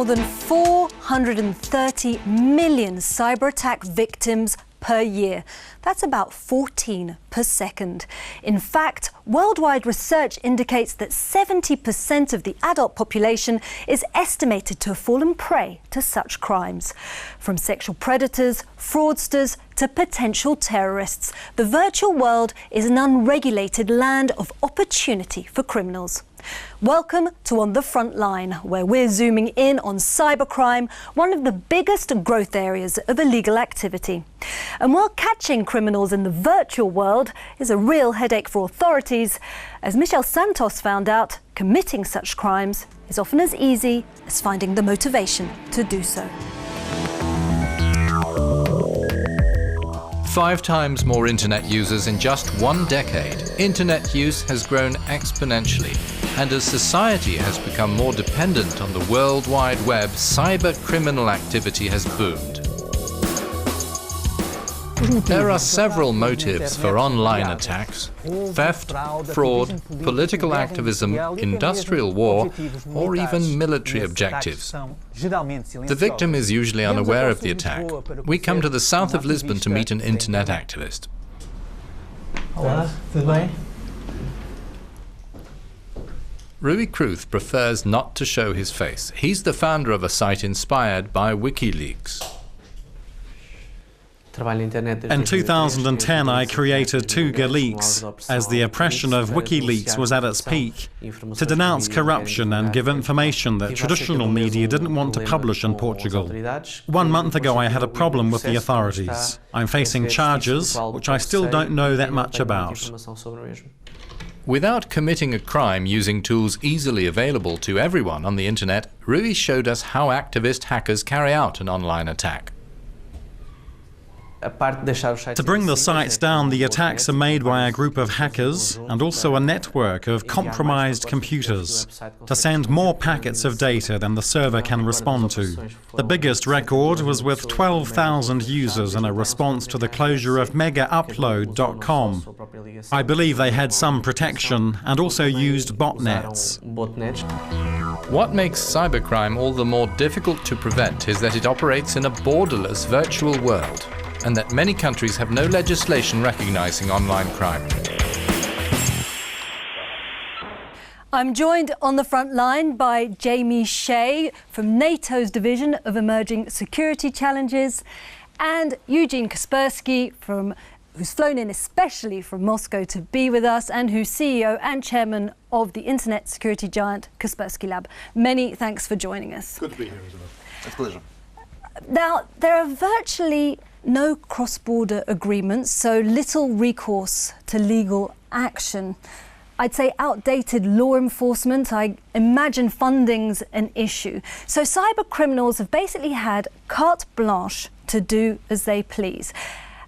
than 430 million cyber attack victims per year. That's about 14 per second. In fact, worldwide research indicates that 70% of the adult population is estimated to have fallen prey to such crimes. From sexual predators, fraudsters, to potential terrorists, the virtual world is an unregulated land of opportunity for criminals. Welcome to On the Front Line, where we're zooming in on cybercrime, one of the biggest growth areas of illegal activity. And while catching criminals in the virtual world is a real headache for authorities, as Michel Santos found out, committing such crimes is often as easy as finding the motivation to do so. 5 times more internet users in just 1 decade. Internet use has grown exponentially, and as society has become more dependent on the World Wide Web, cyber criminal activity has boomed. There are several motives for online attacks: theft, fraud, political activism, industrial war, or even military objectives. The victim is usually unaware of the attack. We come to the south of Lisbon to meet an internet activist. Olá, tudo bem? Rui Cruz prefers not to show his face. He's the founder of a site inspired by WikiLeaks. In 2010, I created Tuga Leaks as the oppression of WikiLeaks was at its peak, to denounce corruption and give information that traditional media didn't want to publish in Portugal. 1 month ago, I had a problem with the authorities. I'm facing charges, which I still don't know that much about. Without committing a crime using tools easily available to everyone on the internet, Rui showed us how activist hackers carry out an online attack. To bring the sites down, the attacks are made by a group of hackers and also a network of compromised computers to send more packets of data than the server can respond to. The biggest record was with 12,000 users in a response to the closure of megaupload.com. I believe they had some protection and also used botnets. What makes cybercrime all the more difficult to prevent is that it operates in a borderless virtual world, and that many countries have no legislation recognizing online crime. I'm joined on the front line by Jamie Shea from NATO's Division of Emerging Security Challenges, and Eugene Kaspersky, who's flown in especially from Moscow to be with us, and who's CEO and chairman of the internet security giant Kaspersky Lab. Many thanks for joining us. Good to be here, Isabel. It's a pleasure. Now, there are virtually no cross-border agreements, so little recourse to legal action. I'd say outdated law enforcement. I imagine funding's an issue. So cyber criminals have basically had carte blanche to do as they please.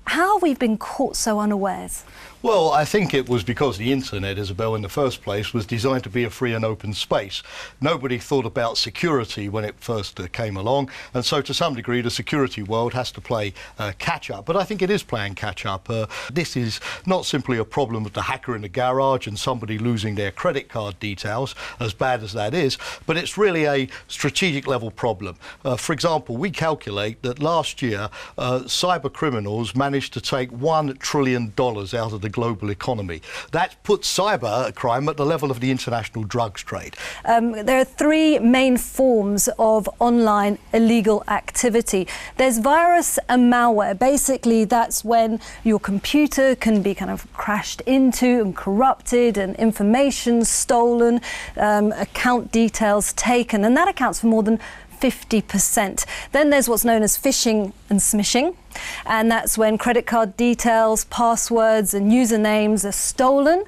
How have we been caught so unawares? Well, I think it was because the internet, Isabel, in the first place, was designed to be a free and open space. Nobody thought about security when it first came along, and so to some degree the security world has to play catch-up. But I think it is playing catch-up. This is not simply a problem of the hacker in the garage and somebody losing their credit card details, as bad as that is, but it's really a strategic level problem. For example, we calculate that last year cyber criminals managed to take $1 trillion out of the global economy. That puts cyber crime at the level of the international drugs trade. There are 3 main forms of online illegal activity. There's virus and malware. Basically, that's when your computer can be kind of crashed into and corrupted and information stolen, account details taken, and that accounts for more than 50%. Then there's what's known as phishing and smishing, and that's when credit card details, passwords and usernames are stolen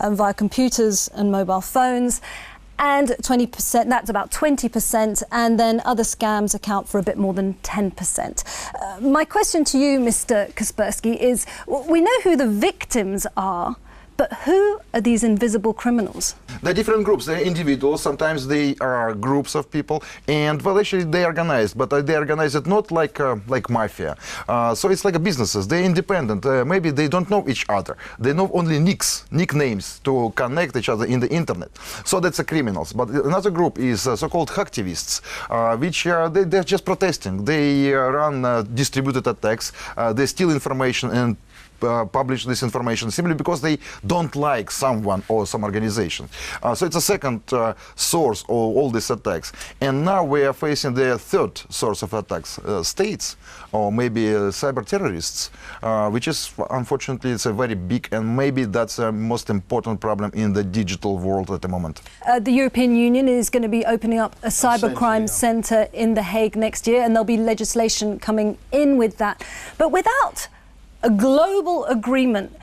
via computers and mobile phones. And 20%, that's about 20%, and then other scams account for a bit more than 10%. My question to you, Mr. Kaspersky, is we know who the victims are, But who are these invisible criminals? They're different groups. They're individuals. Sometimes they are groups of people, and well, actually they organize, but they organize it not like mafia. So it's like businesses. They're independent. Maybe they don't know each other. They know only nicknames to connect each other in the internet. So that's the criminals. But another group is so-called hacktivists, which they're just protesting. They run distributed attacks. They steal information and publish this information simply because they don't like someone or some organization. So it's a second source of all these attacks. And now we are facing the third source of attacks, states or maybe cyber terrorists, which is, unfortunately, it's a very big, and maybe that's the most important problem in the digital world at the moment. The European Union is going to be opening up a cybercrime centre in The Hague next year, and there'll be legislation coming in with that. But without a global agreement,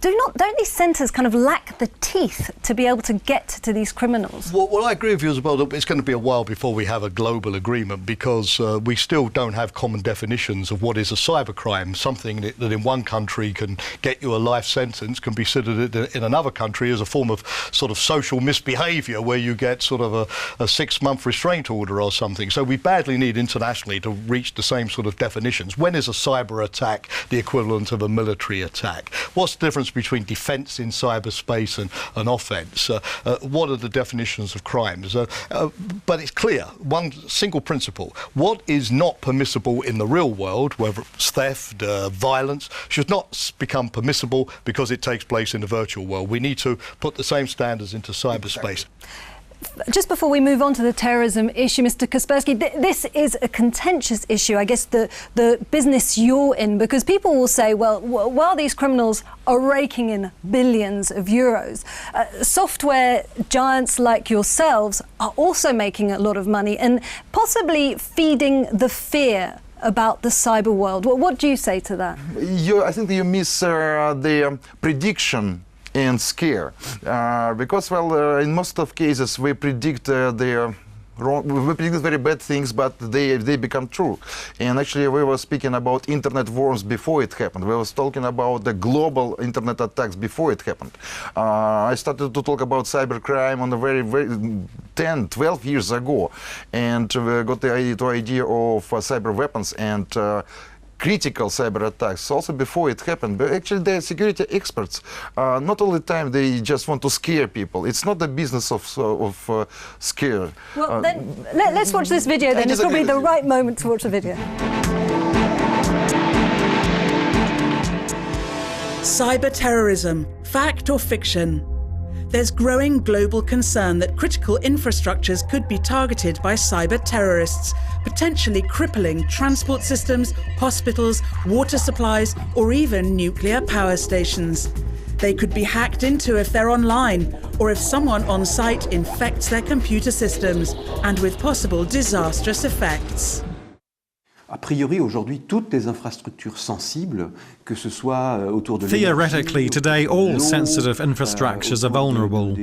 don't these centres kind of lack the teeth to be able to get to these criminals? Well, I agree with you as well. It's going to be a while before we have a global agreement, because we still don't have common definitions of what is a cybercrime. Something that in one country can get you a life sentence can be considered in another country as a form of sort of social misbehaviour, where you get sort of a 6-month restraint order or something. So we badly need internationally to reach the same sort of definitions. When is a cyber attack the equivalent of a military attack? What's the difference between defence in cyberspace and offence? What are the definitions of crimes? But it's clear, one single principle: what is not permissible in the real world, whether it's theft, violence, should not become permissible because it takes place in the virtual world. We need to put the same standards into cyberspace. Just before we move on to the terrorism issue, Mr. Kaspersky, this is a contentious issue, I guess, the business you're in, because people will say, well, while these criminals are raking in billions of euros, software giants like yourselves are also making a lot of money and possibly feeding the fear about the cyber world. What do you say to that? I think you miss the prediction and scare, because, well, in most of cases we predict we predict very bad things, but they become true. And actually, we were speaking about internet wars before it happened. We were talking about the global internet attacks before it happened. I started to talk about cybercrime on the very 10, 12 years ago, and we got the idea of cyber weapons and critical cyber attacks also before it happened. But actually, the security experts, not all the time they just want to scare people. It's not the business of scare. Well, then let's watch this video. Then it's probably the right moment to watch the video. Cyber terrorism, fact or fiction? There's growing global concern that critical infrastructures could be targeted by cyber terrorists, potentially crippling transport systems, hospitals, water supplies, or even nuclear power stations. They could be hacked into if they're online, or if someone on site infects their computer systems, and with possible disastrous effects. A priori, aujourd'hui, toutes les infrastructures sensibles, que ce soit autour de Theoretically, today all sensitive infrastructures are vulnerable.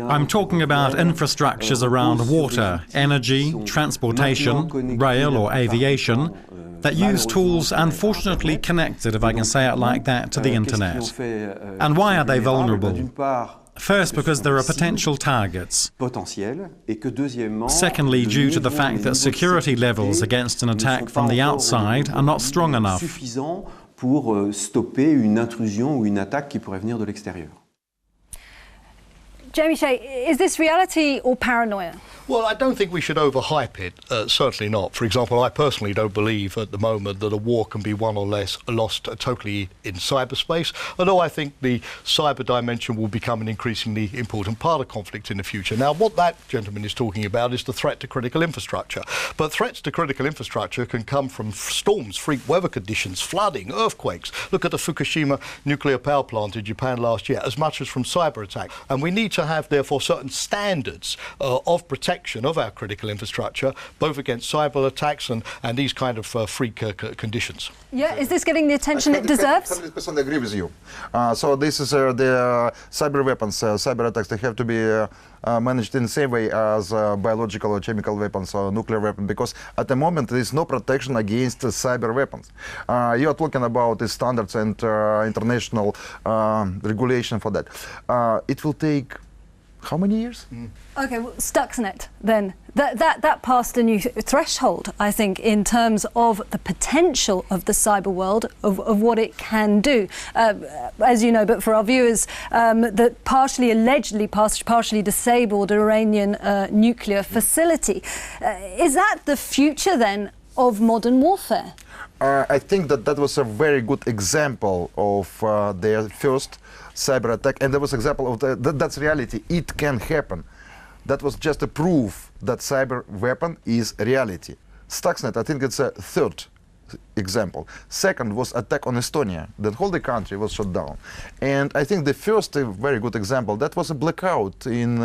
I'm talking about infrastructures around water, energy, transportation, rail or aviation, that use tools unfortunately connected, if I can say it like that, to the internet. And why are they vulnerable? First, because there are potential targets. Secondly, due to the fact that security levels against an attack from the outside are not strong enough. Jeremy Shea, is this reality or paranoia? Well, I don't think we should overhype it, certainly not. For example, I personally don't believe at the moment that a war can be won or lost totally in cyberspace, although I think the cyber dimension will become an increasingly important part of conflict in the future. Now, what that gentleman is talking about is the threat to critical infrastructure. But threats to critical infrastructure can come from storms, freak weather conditions, flooding, earthquakes. Look at the Fukushima nuclear power plant in Japan last year, as much as from cyber attacks. And we need to have, therefore, certain standards of protection protection of our critical infrastructure, both against cyber attacks and these kind of freak conditions. Yeah, is this getting the attention it deserves? 100% agree with you. So this is the cyber weapons, cyber attacks. They have to be managed in the same way as biological or chemical weapons or nuclear weapons, because at the moment there is no protection against cyber weapons. You are talking about the standards and international regulation for that. It will take how many years? Okay, well, Stuxnet then. That passed a new threshold, I think, in terms of the potential of the cyber world, of what it can do. As you know, but for our viewers, the allegedly partially disabled Iranian nuclear facility. Is that the future then of modern warfare? I think that was a very good example of their first cyber attack, and there was example of that's reality. It can happen. That was just a proof that cyber weapon is reality. Stuxnet, I think it's a third example. Second was attack on Estonia. The whole country was shut down. And I think the first very good example, that was a blackout in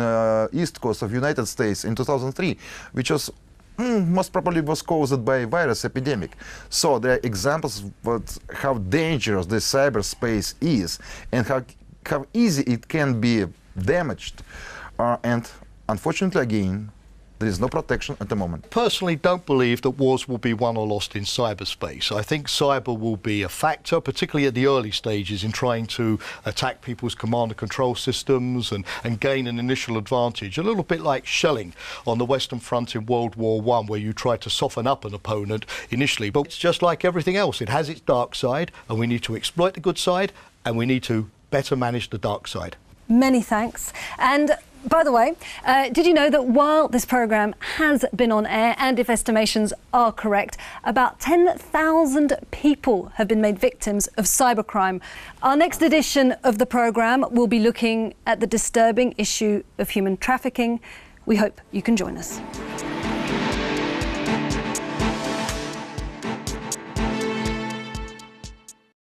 east coast of United States in 2003, which was most probably was caused by a virus epidemic. So there are examples of how dangerous the cyberspace is and how easy it can be damaged. And unfortunately, again, there is no protection at the moment. Personally, don't believe that wars will be won or lost in cyberspace. I think cyber will be a factor, particularly at the early stages, in trying to attack people's command and control systems and gain an initial advantage. A little bit like shelling on the Western Front in World War I, where you try to soften up an opponent initially. But it's just like everything else. It has its dark side, and we need to exploit the good side, and we need to better manage the dark side. Many thanks. And by the way, did you know that while this programme has been on air, and if estimations are correct, about 10,000 people have been made victims of cybercrime? Our next edition of the programme will be looking at the disturbing issue of human trafficking. We hope you can join us.